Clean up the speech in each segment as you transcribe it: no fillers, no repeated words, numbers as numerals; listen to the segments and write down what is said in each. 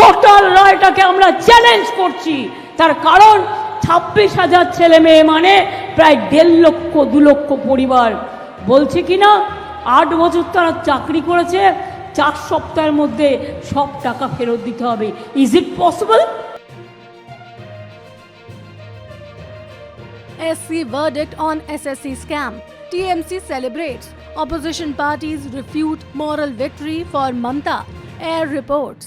Total রায়টাকে আমরা challenge করছি। তার কারণ 26,000 ছেলে মেয়ে মানে প্রায় 1.5 লক্ষ 2 লক্ষ পরিবার। বলছে কি না 8 বছর তারা চাকরি করেছে, 4 সপ্তাহের মধ্যে সব টাকা ফেরত দিতে হবে। Is it possible? SC verdict on SSC scam. TMC celebrates. Opposition parties refute moral victory for Mamta. Air reports.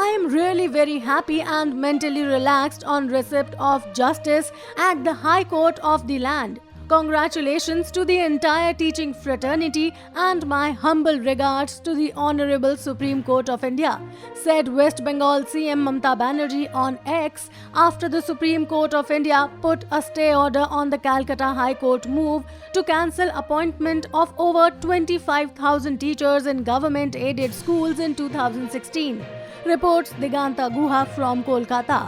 I am really very happy and mentally relaxed on receipt of justice at the High Court of the land. Congratulations to the entire teaching fraternity and my humble regards to the Honorable Supreme Court of India, said West Bengal CM Mamta Banerjee on X after the Supreme Court of India put a stay order on the Calcutta High Court move to cancel appointment of over 25,000 teachers in government-aided schools in 2016, reports Diganta Guha from Kolkata.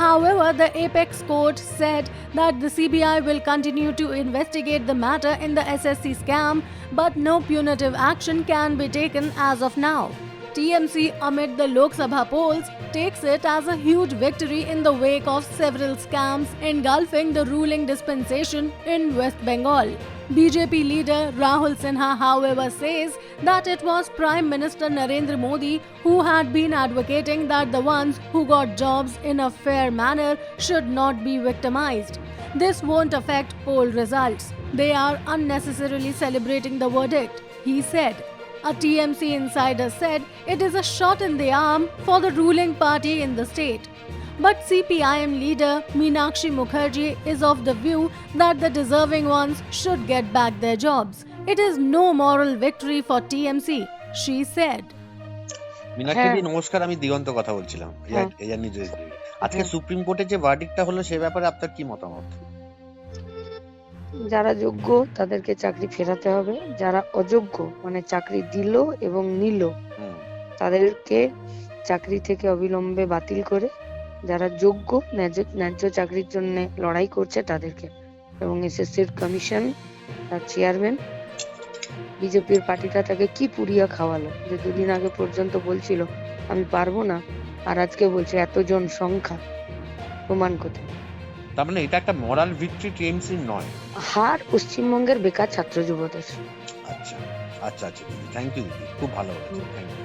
However, the Apex Court said that the CBI will continue to investigate the matter in the SSC scam, but no punitive action can be taken as of now. TMC, amid the Lok Sabha polls, takes it as a huge victory in the wake of several scams engulfing the ruling dispensation in West Bengal. BJP leader Rahul Sinha, however, says that it was Prime Minister Narendra Modi who had been advocating that the ones who got jobs in a fair manner should not be victimized. This won't affect poll results. They are unnecessarily celebrating the verdict, he said. A TMC insider said it is a shot in the arm for the ruling party in the state. But CPIM leader Meenakshi Mukherjee is of the view that the deserving ones should get back their jobs. It is no moral victory for TMC, she said. Meenakshi নমস্কার, আমি দিগন্ত কথা বলছিলাম air news. আজকে supreme কোর্টে যে ভার্ডিক্টটা হলো সে ব্যাপারে আপনার কি মতামত? যারা যোগ্য তাদেরকে চাকরি ফেরাতে হবে, যারা অযোগ্য মানে চাকরি দিল এবং নিল তাদেরকে চাকরি থেকে অবিলম্বে বাতিল করে যারা যোগ্য ন্যায্য চাকরির জন্য লড়াই করছে তাদেরকে, এবং এসএসসির কমিশন তার চেয়ারম্যান বিজেপির পার্টিটা তাকে কি পুড়িয়া খাওয়ালো, যে 2 দিন আগে পর্যন্ত বলছিল আমি পারবো না, আর আজকে বলছে এতজন সংখ্যা, প্রমাণ কোথায়? তার মানে এটা একটা মরাল ভিক্টরি টিএমসি নয়, হার পশ্চিমবঙ্গের বেকার ছাত্র যুবদের। আচ্ছা আচ্ছা আচ্ছা দিদি, থ্যাংক ইউ দিদি, খুব ভালো হয়েছে, থ্যাংক ইউ।